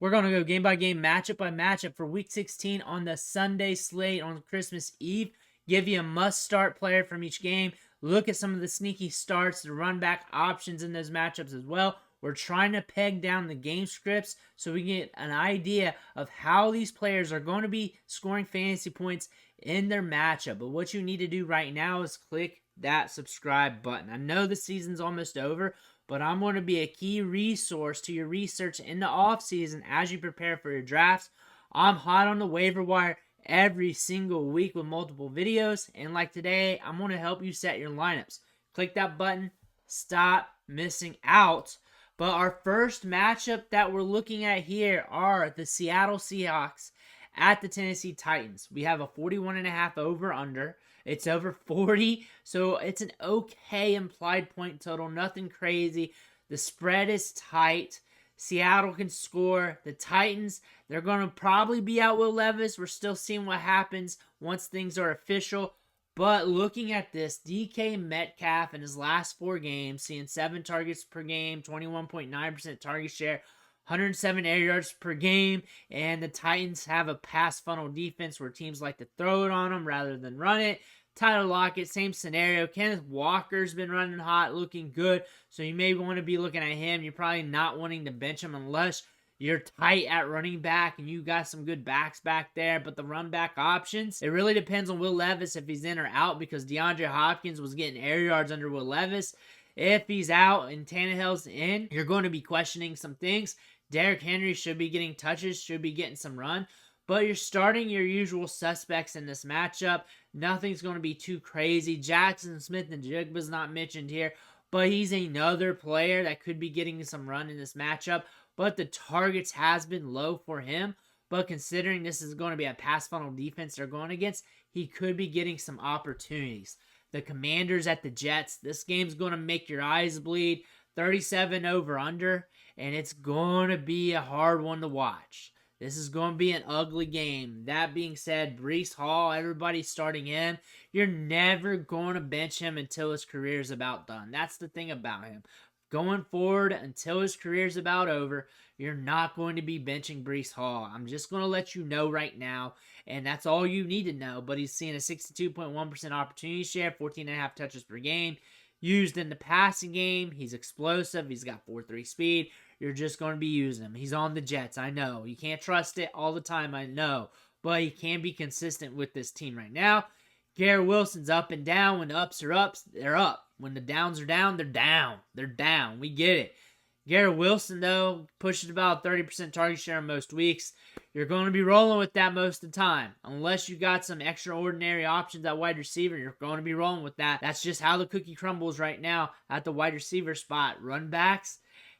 We're going to go game by game, matchup by matchup for Week 16 on the Sunday slate on Christmas Eve. Give you a must-start player from each game. Look at some of the sneaky starts, the run back options in those matchups as well. We're trying to peg down the game scripts so we get an idea of how these players are going to be scoring fantasy points in their matchup. But what you need to do right now is click that subscribe button. I know the season's almost over, but I'm going to be a key resource to your research in the offseason as you prepare for your drafts. I'm hot on the waiver wire every single week with multiple videos, and like today, I'm going to help you set your lineups. Click that button, stop missing out. But our first matchup that we're looking at here are the Seattle Seahawks at the Tennessee Titans. We have a 41.5 over-under. It's over 40, so it's an okay implied point total. Nothing crazy. The spread is tight. Seattle can score. The Titans, they're going to probably be out Will Levis. We're still seeing what happens once things are official. But looking at this, DK Metcalf in his last 4 games, seeing 7 targets per game, 21.9% target share, 107 air yards per game, and the Titans have a pass funnel defense where teams like to throw it on them rather than run it. Tyler Lockett, same scenario. Kenneth Walker's been running hot, looking good, so you may want to be looking at him. You're probably not wanting to bench him unless you're tight at running back and you got some good backs back there. But the run back options, it really depends on Will Levis if he's in or out, because DeAndre Hopkins was getting air yards under Will Levis. If he's out and Tannehill's in, you're going to be questioning some things. Derrick Henry should be getting touches, should be getting some run. But you're starting your usual suspects in this matchup. Nothing's going to be too crazy. Jackson Smith and Jigba's not mentioned here, but he's another player that could be getting some run in this matchup. But the targets has been low for him. But considering this is going to be a pass funnel defense they're going against, he could be getting some opportunities. The Commanders at the Jets. This game's going to make your eyes bleed. 37 over under, and it's going to be a hard one to watch. This is going to be an ugly game. That being said, Breece Hall, everybody's starting him. You're never going to bench him until his career is about done. That's the thing about him. Going forward, until his career is about over, you're not going to be benching Breece Hall. I'm just going to let you know right now, and that's all you need to know. But he's seeing a 62.1% opportunity share, 14.5 touches per game. Used in the passing game. He's explosive. He's got 4.3 speed. You're just going to be using him. He's on the Jets. I know. You can't trust it all the time. I know. But he can be consistent with this team right now. Garrett Wilson's up and down. When the ups are ups, they're up. When the downs are down, they're down. They're down. We get it. Garrett Wilson, though, pushes about 30% target share in most weeks. You're going to be rolling with that most of the time. Unless you got some extraordinary options at wide receiver, you're going to be rolling with that. That's just how the cookie crumbles right now at the wide receiver spot. Run backs.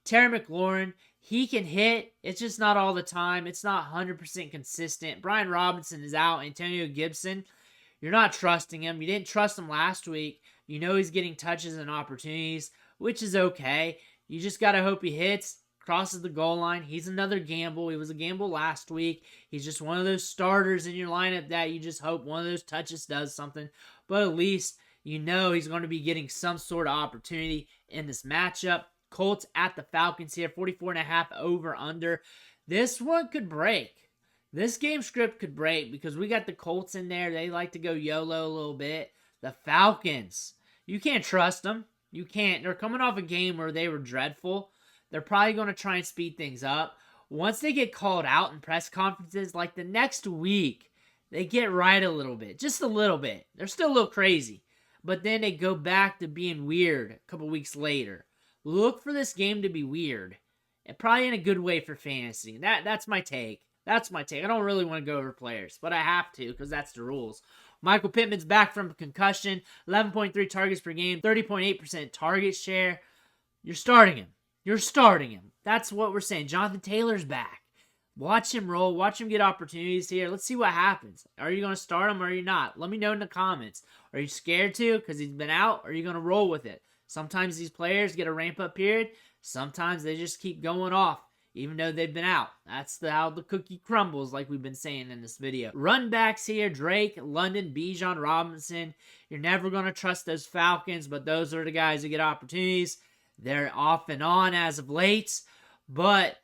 Terry McLaurin, he can hit. It's just not all the time. It's not 100% consistent. Brian Robinson is out. Antonio Gibson, you're not trusting him. You didn't trust him last week. You know he's getting touches and opportunities, which is okay. You just got to hope he hits, crosses the goal line. He's another gamble. He was a gamble last week. He's just one of those starters in your lineup that you just hope one of those touches does something. But at least you know he's going to be getting some sort of opportunity in this matchup. Colts at the Falcons here, 44.5 over under. This one could break. This game script could break because we got the Colts in there. They like to go YOLO a little bit. The Falcons, you can't trust them. You can't. They're coming off a game where they were dreadful. They're probably going to try and speed things up. Once they get called out in press conferences, like the next week, they get right a little bit. Just a little bit. They're still a little crazy. But then they go back to being weird a couple weeks later. Look for this game to be weird. And probably in a good way for fantasy. That's my take. That's my take. I don't really want to go over players, but I have to because that's the rules. Michael Pittman's back from concussion. 11.3 targets per game. 30.8% target share. You're starting him. You're starting him. That's what we're saying. Jonathan Taylor's back. Watch him roll. Watch him get opportunities here. Let's see what happens. Are you going to start him or are you not? Let me know in the comments. Are you scared to because he's been out? Or are you going to roll with it? Sometimes these players get a ramp-up period. Sometimes they just keep going off, even though they've been out. That's how the cookie crumbles, like we've been saying in this video. Run backs here, Drake, London, Bijan Robinson. You're never going to trust those Falcons, but those are the guys who get opportunities. They're off and on as of late, but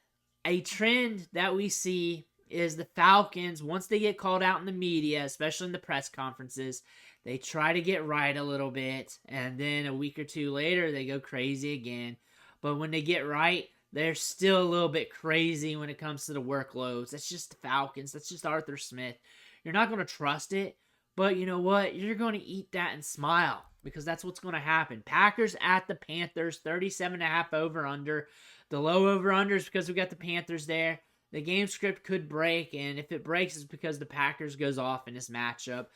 A trend that we see is the Falcons, once they get called out in the media, especially in the press conferences, they try to get right a little bit, and then a week or two later, they go crazy again. But when they get right, they're still a little bit crazy when it comes to the workloads. That's just the Falcons. That's just Arthur Smith. You're not going to trust it, but you know what? You're going to eat that and smile because that's what's going to happen. Packers at the Panthers, 37.5 over-under. The low over-under is because we got the Panthers there. The game script could break, and if it breaks, it's because the Packers goes off in this matchup.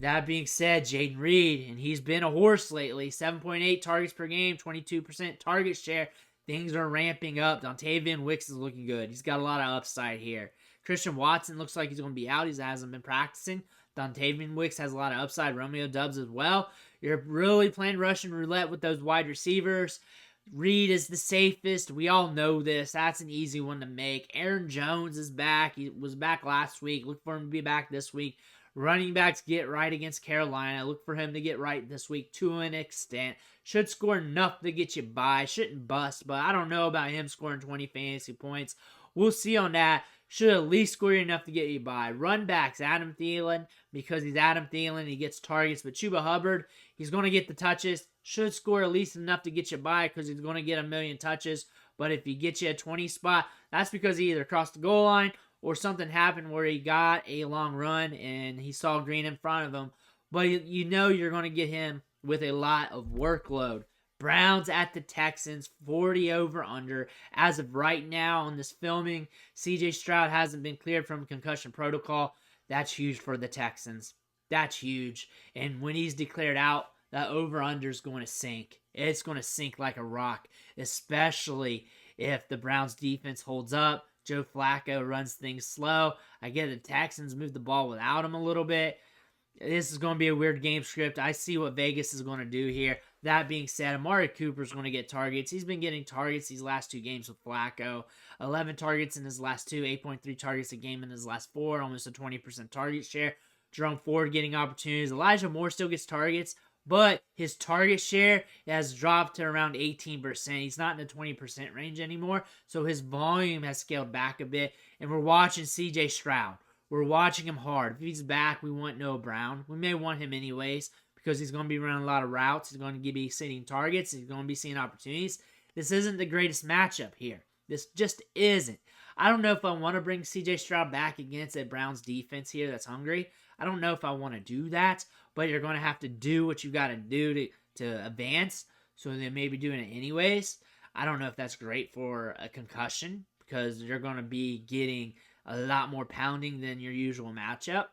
That being said, Jaden Reed, and he's been a horse lately, 7.8 targets per game, 22% target share. Things are ramping up. Dontavian Wicks is looking good. He's got a lot of upside here. Christian Watson looks like he's going to be out. He hasn't been practicing. Dontavian Wicks has a lot of upside. Romeo Doubs as well. You're really playing Russian roulette with those wide receivers. Reed is the safest. We all know this. That's an easy one to make. Aaron Jones is back. He was back last week. Look for him to be back this week. Running backs get right against Carolina. Look for him to get right this week to an extent. Should score enough to get you by. Shouldn't bust, but I don't know about him scoring 20 fantasy points. We'll see on that. Should at least score enough to get you by. Run backs, Adam Thielen, because he's Adam Thielen. He gets targets. But Chuba Hubbard, he's going to get the touches. Should score at least enough to get you by because he's going to get a million touches. But if he gets you a 20 spot, that's because he either crossed the goal line or something happened where he got a long run and he saw green in front of him. But you know you're going to get him with a lot of workload. Browns at the Texans, 40 over under. As of right now on this filming, CJ Stroud hasn't been cleared from concussion protocol. That's huge for the Texans. That's huge. And when he's declared out, that over under is going to sink. It's going to sink like a rock, especially if the Browns defense holds up. Joe Flacco runs things slow. I get the Texans move the ball without him a little bit. This is going to be a weird game script. I see what Vegas is going to do here. That being said, Amari Cooper is going to get targets. He's been getting targets these last two games with Flacco. 11 targets in his last two, 8.3 targets a game in his last four, almost a 20% target share. Jerome Ford getting opportunities. Elijah Moore still gets targets, but his target share has dropped to around 18%. He's not in the 20% range anymore, so his volume has scaled back a bit, and we're watching CJ Stroud. We're watching him hard. If he's back, we want Noah Brown. We may want him anyways because he's going to be running a lot of routes. He's going to be seeing targets. He's going to be seeing opportunities. This isn't the greatest matchup here. This just isn't. I don't know if I want to bring CJ Stroud back against a Browns defense here that's hungry. I don't know if I want to do that, but you're going to have to do what you got to do to advance, so they may be doing it anyways. I don't know if that's great for a concussion because you're going to be getting a lot more pounding than your usual matchup.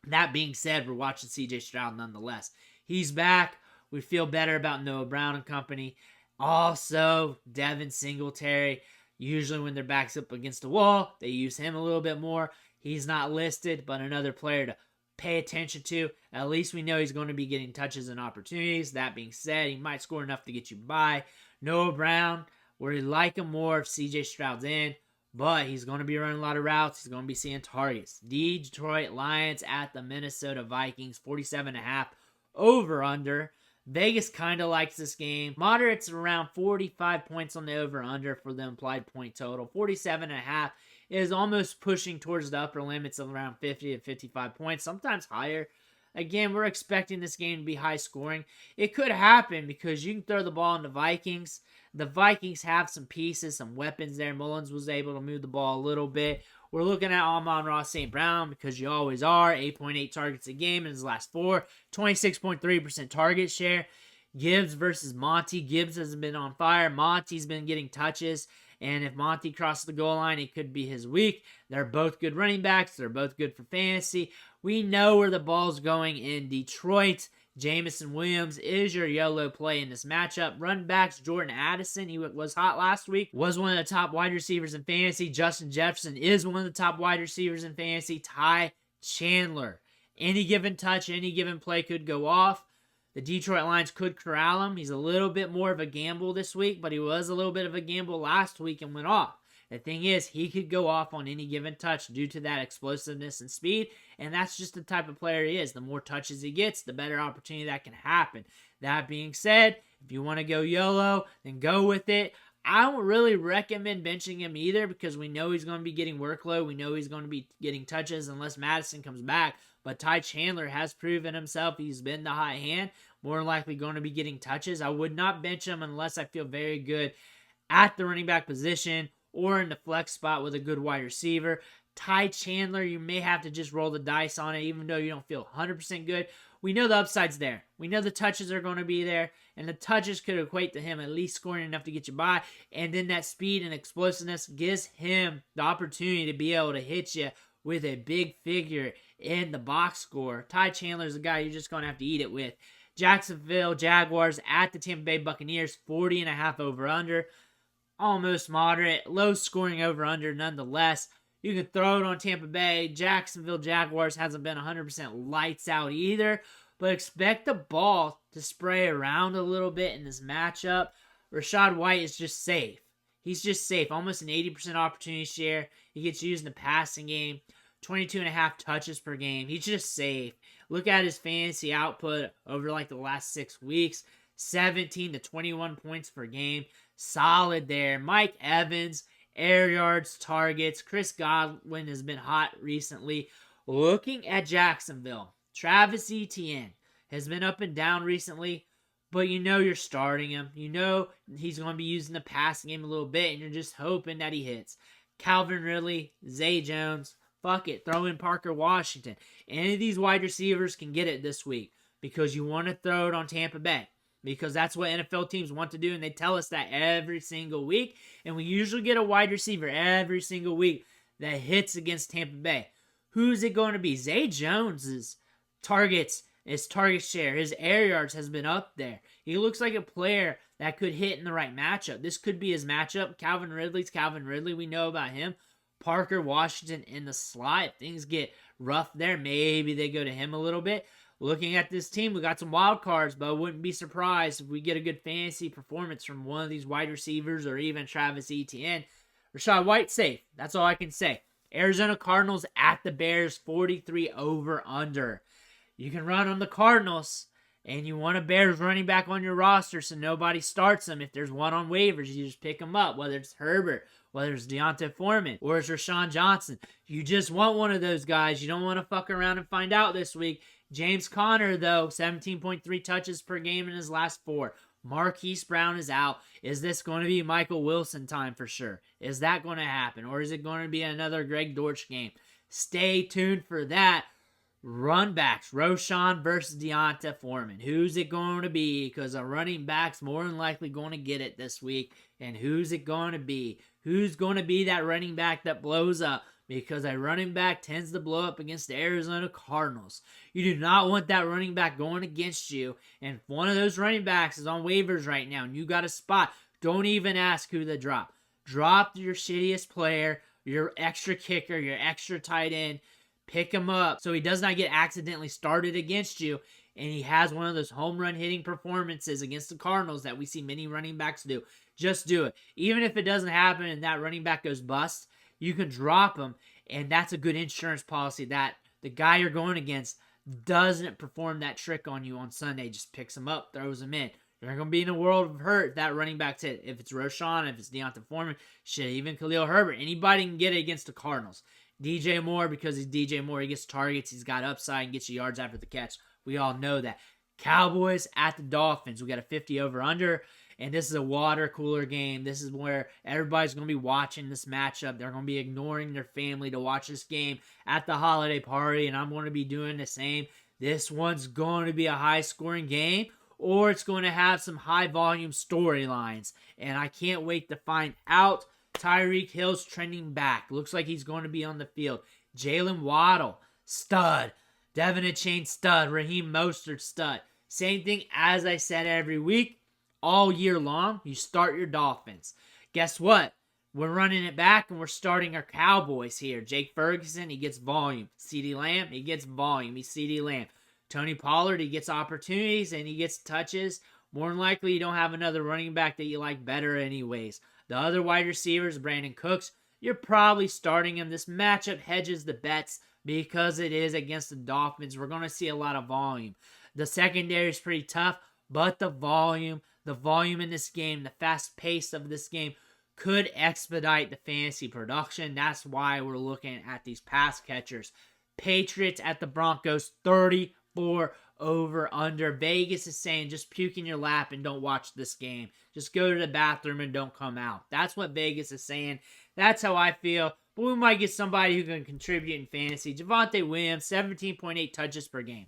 That being said, we're watching CJ Stroud nonetheless. He's back. We feel better about Noah Brown and company. Also, Devin Singletary. Usually when their back's up against the wall, they use him a little bit more. He's not listed, but another player to pay attention to. At least we know he's going to be getting touches and opportunities. That being said, he might score enough to get you by. Noah Brown, we like him more if CJ Stroud's in, but he's going to be running a lot of routes. He's going to be seeing targets. The Detroit Lions at the Minnesota Vikings, 47.5 over under. Vegas kind of likes this game. Moderate's around 45 points on the over under for the implied point total. 47.5 is almost pushing towards the upper limits of around 50 to 55 points, sometimes higher. Again, we're expecting this game to be high scoring. It could happen because you can throw the ball in the Vikings. The Vikings have some pieces, some weapons there. Mullins was able to move the ball a little bit. We're looking at Amon-Ra St. Brown because you always are. 8.8 targets a game in his last four. 26.3% target share. Gibbs versus Monty. Gibbs has been on fire. Monty's been getting touches. And if Monty crosses the goal line, it could be his week. They're both good running backs. They're both good for fantasy. We know where the ball's going in Detroit. Jamison Williams is your YOLO play in this matchup. Run backs, Jordan Addison, he was hot last week, was one of the top wide receivers in fantasy. Justin Jefferson is one of the top wide receivers in fantasy. Ty Chandler. Any given touch, any given play could go off. The Detroit Lions could corral him. He's a little bit more of a gamble this week, but he was a little bit of a gamble last week and went off. The thing is, he could go off on any given touch due to that explosiveness and speed, and that's just the type of player he is. The more touches he gets, the better opportunity that can happen. That being said, if you want to go YOLO, then go with it. I don't really recommend benching him either because we know he's going to be getting workload. We know he's going to be getting touches unless Madison comes back. But Ty Chandler has proven himself. He's been the hot hand. More likely going to be getting touches. I would not bench him unless I feel very good at the running back position or in the flex spot with a good wide receiver. Ty Chandler, you may have to just roll the dice on it even though you don't feel 100% good. We know the upside's there. We know the touches are going to be there, and the touches could equate to him at least scoring enough to get you by, and then that speed and explosiveness gives him the opportunity to be able to hit you with a big figure in the box score. Ty Chandler's a guy you're just going to have to eat it with. Jacksonville Jaguars at the Tampa Bay Buccaneers, 40.5 over-under. Almost moderate, low scoring over-under nonetheless. You can throw it on Tampa Bay. Jacksonville Jaguars hasn't been 100% lights out either, but expect the ball to spray around a little bit in this matchup. Rachaad White is just safe. He's just safe. Almost an 80% opportunity share. He gets used in the passing game. 22.5 touches per game. He's just safe. Look at his fantasy output over like the last 6 weeks. 17 to 21 points per game. Solid there. Mike Evans, air yards, targets. Chris Godwin has been hot recently. Looking at Jacksonville, Travis Etienne has been up and down recently, but you know you're starting him. You know he's going to be using the passing game a little bit, and you're just hoping that he hits. Calvin Ridley, Zay Jones, fuck it, throw in Parker Washington. Any of these wide receivers can get it this week because you want to throw it on Tampa Bay. Because that's what NFL teams want to do, and they tell us that every single week. And we usually get a wide receiver every single week that hits against Tampa Bay. Who's it going to be? Zay Jones's targets, his target share, his air yards has been up there. He looks like a player that could hit in the right matchup. This could be his matchup. Calvin Ridley's Calvin Ridley. We know about him. Parker Washington in the slot. If things get rough there, maybe they go to him a little bit. Looking at this team, we got some wild cards, but I wouldn't be surprised if we get a good fantasy performance from one of these wide receivers or even Travis Etienne. Rachaad White safe. That's all I can say. Arizona Cardinals at the Bears, 43 over/under. You can run on the Cardinals, and you want a Bears running back on your roster so nobody starts them. If there's one on waivers, you just pick them up, whether it's Herbert, whether it's Deontay Foreman, or it's Rashawn Johnson. You just want one of those guys. You don't want to fuck around and find out this week. James Conner, though, 17.3 touches per game in his last 4. Marquise Brown is out. Is this going to be Michael Wilson time for sure? Is that going to happen? Or is it going to be another Greg Dortch game? Stay tuned for that. Run backs, Roschon versus Deontay Foreman. Who's it going to be? Because a running back's more than likely going to get it this week. And who's it going to be? Who's going to be that running back that blows up? Because a running back tends to blow up against the Arizona Cardinals. You do not want that running back going against you. And if one of those running backs is on waivers right now and you got a spot, don't even ask who to drop. Drop your shittiest player, your extra kicker, your extra tight end. Pick him up so he does not get accidentally started against you. And he has one of those home run hitting performances against the Cardinals that we see many running backs do. Just do it. Even if it doesn't happen and that running back goes bust, you can drop him, and that's a good insurance policy that the guy you're going against doesn't perform that trick on you on Sunday. Just picks him up, throws him in. You're going to be in a world of hurt if that running back's hit. If it's Roschon, if it's Deontay Foreman, shit, even Khalil Herbert. Anybody can get it against the Cardinals. DJ Moore, because he's DJ Moore, he gets targets, he's got upside, and gets you yards after the catch. We all know that. Cowboys at the Dolphins. We got a 50 over-under. And this is a water cooler game. This is where everybody's going to be watching this matchup. They're going to be ignoring their family to watch this game at the holiday party. And I'm going to be doing the same. This one's going to be a high-scoring game. Or it's going to have some high-volume storylines. And I can't wait to find out. Tyreek Hill's trending back. Looks like he's going to be on the field. Jalen Waddle, stud. Devin Achane, stud. Raheem Mostert, stud. Same thing as I said every week. All year long, you start your Dolphins. Guess what? We're running it back, and we're starting our Cowboys here. Jake Ferguson, he gets volume. CeeDee Lamb, he gets volume. He's CeeDee Lamb. Tony Pollard, he gets opportunities, and he gets touches. More than likely, you don't have another running back that you like better anyways. The other wide receivers, Brandon Cooks, you're probably starting him. This matchup hedges the bets because it is against the Dolphins. We're going to see a lot of volume. The secondary is pretty tough, but the volume, the volume in this game, the fast pace of this game could expedite the fantasy production. That's why we're looking at these pass catchers. Patriots at the Broncos, 34 over under. Vegas is saying just puke in your lap and don't watch this game. Just go to the bathroom and don't come out. That's what Vegas is saying. That's how I feel. But we might get somebody who can contribute in fantasy. Javonte Williams, 17.8 touches per game.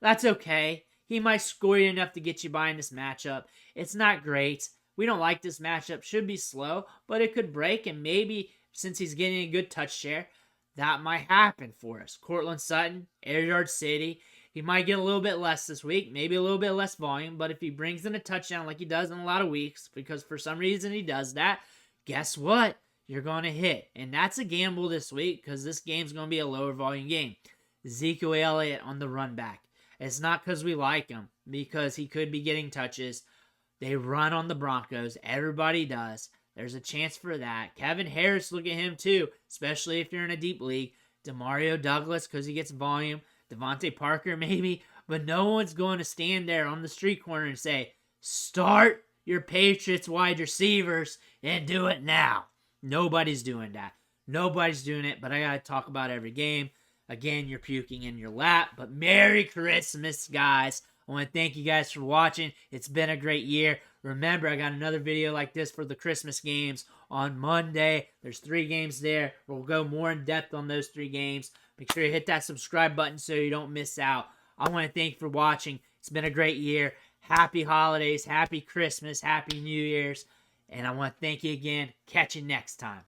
That's okay. He might score you enough to get you by in this matchup. It's not great. We don't like this matchup. Should be slow, but it could break, and maybe since he's getting a good touch share, that might happen for us. Cortland Sutton, Air Yard City. He might get a little bit less this week, maybe a little bit less volume, but if he brings in a touchdown like he does in a lot of weeks, because for some reason he does that, guess what? You're going to hit. And that's a gamble this week because this game's going to be a lower volume game. Ezekiel Elliott on the run back. It's not because we like him, because he could be getting touches. They run on the Broncos. Everybody does. There's a chance for that. Kevin Harris, look at him too, especially if you're in a deep league. Demario Douglas, because he gets volume. Devontae Parker, maybe. But no one's going to stand there on the street corner and say, start your Patriots wide receivers and do it now. Nobody's doing that. Nobody's doing it, but I got to talk about every game. Again, you're puking in your lap. But Merry Christmas, guys. I want to thank you guys for watching. It's been a great year. Remember, I got another video like this for the Christmas games on Monday. There's 3 games there. We'll go more in depth on those 3 games. Make sure you hit that subscribe button so you don't miss out. I want to thank you for watching. It's been a great year. Happy holidays, happy Christmas, happy New Year's. And I want to thank you again. Catch you next time.